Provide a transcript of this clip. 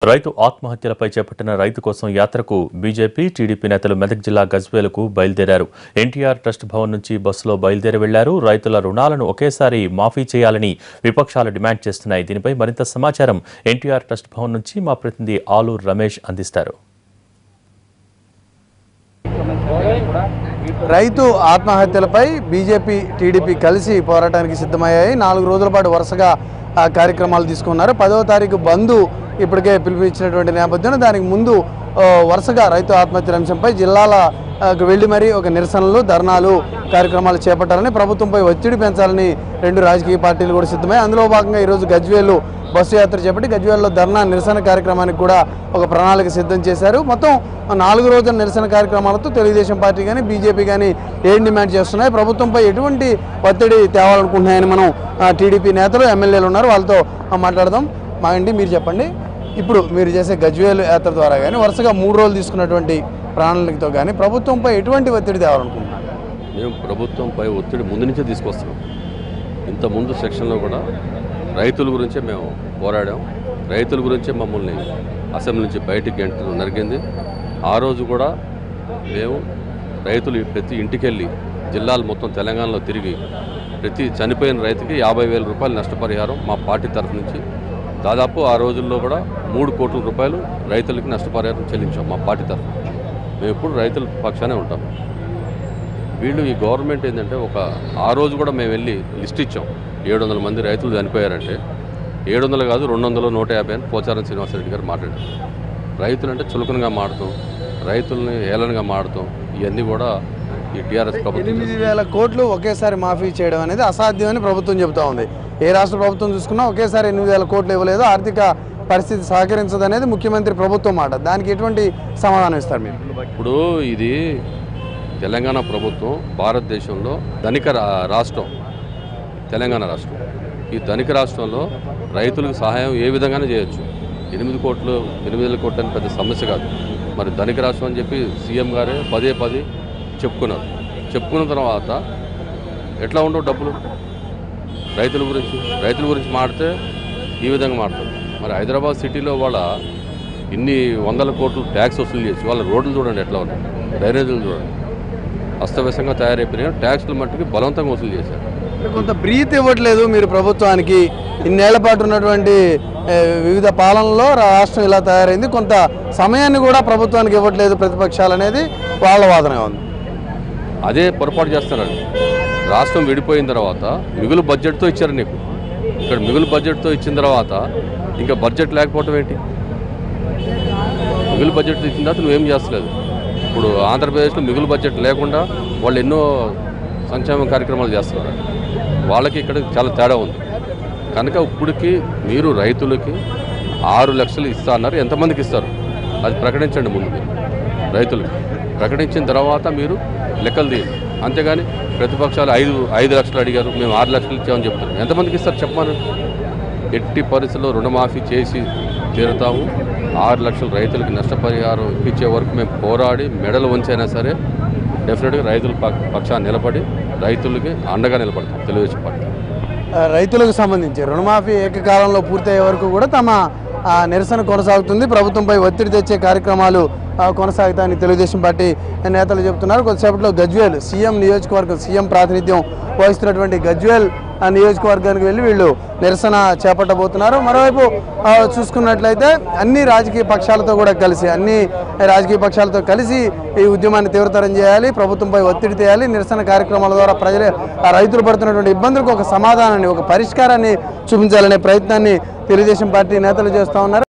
రైతు ఆత్మహత్యలపై చేపట్టిన రైతు కోసం యాత్రకు బీజేపీ టీడీపీ నేతలు మెదక్ జిల్లా గజ్వేలుకు బయలుదేరారు. ఎన్టీఆర్ ట్రస్ట్ భవన్ నుంచి బస్సులో బయలుదేరి వెళ్లారు. రైతుల రుణాలను ఒకేసారి మాఫీ చేయాలని విపక్షాలు డిమాండ్ చేస్తున్నాయి. దీనిపై మరింత సమాచారం ఎన్టీఆర్ ట్రస్ట్ భవన్ నుంచి మా ప్రతినిధి ఆలూరు రమేష్ అందిస్తారు. రైతు ఆత్మహత్యలపై బీజేపీ టీడీపీ కలిసి పోరాటానికి సిద్ధమయ్యాయి. 4 రోజుల పాటు వరుసగా కార్యక్రమాలు తీసుకున్నారు. 10వ తారీఖు బంద్ ఇప్పటికే పిలుపునిచ్చినటువంటి నేపథ్యంలో దానికి ముందు వరుసగా రైతు ఆత్మహత్యల అంశంపై జిల్లాలకు వెళ్లి మరీ ఒక నిరసనలు, ధర్నాలు కార్యక్రమాలు చేపట్టాలని, ప్రభుత్వంపై ఒత్తిడి పెంచాలని 2 రాజకీయ పార్టీలు కూడా సిద్ధమయ్యాయి. అందులో భాగంగా ఈరోజు గజ్వేలు బస్సు యాత్ర చేపట్టి గజ్వేల్లో ధర్నా నిరసన కార్యక్రమానికి కూడా ఒక ప్రణాళిక సిద్ధం చేశారు. మొత్తం 4 రోజుల నిరసన కార్యక్రమాలతో తెలుగుదేశం పార్టీ కానీ బీజేపీ కానీ ఏం డిమాండ్ చేస్తున్నాయి, ప్రభుత్వంపై ఎటువంటి ఒత్తిడి తేవాలనుకుంటున్నాయని మనం టీడీపీ నేతలు, ఎమ్మెల్యేలు ఉన్నారు, వాళ్ళతో మాట్లాడదాం. మీరు చెప్పండి, ఇప్పుడు మీరు చేసే గజ్వేలు యాత్ర ద్వారా కానీ వరుసగా 3 రోజులు తీసుకున్నటువంటి ప్రణాళికతో కానీ ప్రభుత్వంపై ఎటువంటి ఒత్తిడి తేవాలనుకుంటున్నారు? మేము ప్రభుత్వంపై ఒత్తిడి ముందు నుంచే తీసుకొస్తున్నాం. ఇంతకుముందు సెక్షన్లో కూడా రైతుల గురించే మేము పోరాడాం. రైతుల గురించే మమ్మల్ని అసెంబ్లీ నుంచి బయటికి గంటలు నరికింది. ఆ రోజు కూడా మేము రైతులు ప్రతి ఇంటికి వెళ్ళి జిల్లాలు మొత్తం తెలంగాణలో తిరిగి ప్రతి చనిపోయిన రైతుకి 50,000 రూపాయలు నష్టపరిహారం మా పార్టీ తరఫు నుంచి దాదాపు ఆ రోజుల్లో కూడా 3 కోట్ల రూపాయలు రైతులకి నష్టపరిహారం చెల్లించాం మా పార్టీ తరఫు. మేము ఎప్పుడు రైతుల పక్షానే ఉంటాం. వీళ్ళు ఈ గవర్నమెంట్ ఏంటంటే ఆ రోజు కూడా మేము వెళ్ళి లిస్ట్ ఇచ్చాం. 700 మంది రైతులు చనిపోయారంటే 700 కాదు 200, 150 అని పోచారం శ్రీనివాసరెడ్డి గారు మాట్లాడారు. రైతులు అంటే చులకనగా మాడతాం, రైతులని ఏలనగా మాడతాం, ఇవన్నీ కూడా ఈ టీఆర్ఎస్ ప్రభుత్వం 8,000 కోట్లు ఒకేసారి మాఫీ చేయడం అనేది అసాధ్యమని ప్రభుత్వం చెబుతూ ఉంది. ఏ రాష్ట్ర ప్రభుత్వం చూసుకున్నా ఒకేసారి 8,000 కోట్లు ఇవ్వలేదు, ఆర్థిక పరిస్థితి సహకరించదనేది ముఖ్యమంత్రి ప్రభుత్వం మాట. దానికి ఎటువంటి సమాధానం ఇస్తారు మీరు? ఇప్పుడు ఇది తెలంగాణ ప్రభుత్వం భారతదేశంలో ధనిక రాష్ట్రం తెలంగాణ రాష్ట్రం. ఈ ధనిక రాష్ట్రంలో రైతులకు సహాయం ఏ విధంగానే చేయొచ్చు. 8,000 కోట్లు అని పెద్ద సమస్య కాదు. మరి ధనిక రాష్ట్రం అని చెప్పి సీఎం గారే పదే చెప్పుకున్నారు. చెప్పుకున్న తర్వాత ఎట్లా ఉండవు డబ్బులు రైతుల గురించి మాడితే ఈ విధంగా మాడతారు. మరి హైదరాబాద్ సిటీలో వాళ్ళ ఇన్ని 100 కోట్లు ట్యాక్స్ వసూలు చేసి వాళ్ళ రోడ్లు చూడండి ఎట్లా ఉన్నాయి, డ్రైనేజీలు చూడండి అస్తవ్యస్తంగా తయారైపోయినాయి. ట్యాక్స్ల మట్టుకు బలవంతంగా వసూలు చేశారు. కొంత బ్రీత్ ఇవ్వట్లేదు మీరు ప్రభుత్వానికి. ఇన్నేళ్ల పాటు ఉన్నటువంటి వివిధ పాలనలో రాష్ట్రం ఇలా తయారైంది, కొంత సమయాన్ని కూడా ప్రభుత్వానికి ఇవ్వట్లేదు ప్రతిపక్షాలు అనేది వాళ్ళ వాదన ఉంది. అదే పొరపాటు చేస్తున్నారు. రాష్ట్రం విడిపోయిన తర్వాత మిగులు బడ్జెట్తో ఇచ్చారు నీకు. ఇక్కడ మిగులు బడ్జెట్తో ఇచ్చిన తర్వాత ఇంకా బడ్జెట్ లేకపోవటం ఏంటి? మిగులు బడ్జెట్ ఇచ్చిన తర్వాత నువ్వేం చేస్తలేదు. ఇప్పుడు ఆంధ్రప్రదేశ్లో మిగులు బడ్జెట్ లేకుండా వాళ్ళు ఎన్నో సంక్షేమ కార్యక్రమాలు చేస్తున్నారు. వాళ్ళకి ఇక్కడ చాలా తేడా ఉంది. కనుక ఇప్పటికి మీరు రైతులకి 6 లక్షలు ఇస్తా అన్నారు. ఎంతమందికి ఇస్తారు అది ప్రకటించండి. ముందు మీరు రైతులకి ప్రకటించిన తర్వాత మీరు లెక్కలు తీయండి. అంతేగాని ప్రతిపక్షాలు 5 లక్షలు అడిగారు, మేము 6 లక్షలు ఇచ్చామని చెప్తారు. ఎంతమందికి ఇస్తారు చెప్పమని. ఎట్టి పరిస్థితుల్లో రుణమాఫీ చేసి తీరుతాము. 6 లక్షలు రైతులకి నష్టపరిహారం ఇప్పించే వరకు మేము పోరాడి మెడలు వంచైనా సరే డెఫినెట్గా రైతుల పక్షాన్ని నిలబడి రైతులకి అండగా నిలబడతాం తెలుగుదేశం పార్టీ. రైతులకు సంబంధించి రుణమాఫీ ఏకకాలంలో పూర్తయ్యే వరకు కూడా తమ నిరసన కొనసాగుతుంది. ప్రభుత్వంపై ఒత్తిడి తెచ్చే కార్యక్రమాలు కొనసాగుతాయని తెలుగుదేశం పార్టీ నేతలు చెబుతున్నారు. కొద్దిసేపట్లో గజ్వేల్ సీఎం నియోజకవర్గం, సీఎం ప్రాతినిధ్యం వహిస్తున్నటువంటి గజ్వేల్ నియోజకవర్గానికి వెళ్ళి వీళ్ళు నిరసన చేపట్టబోతున్నారు. మరోవైపు చూసుకున్నట్లయితే అన్ని రాజకీయ పక్షాలతో కలిసి ఈ ఉద్యమాన్ని తీవ్రతరం చేయాలి, ప్రభుత్వంపై ఒత్తిడి తేయాలి, నిరసన కార్యక్రమాల ద్వారా రైతులు పడుతున్నటువంటి ఇబ్బందులకు ఒక సమాధానాన్ని, ఒక పరిష్కారాన్ని చూపించాలనే ప్రయత్నాన్ని తెలుగుదేశం పార్టీ నేతలు చేస్తూ ఉన్నారు.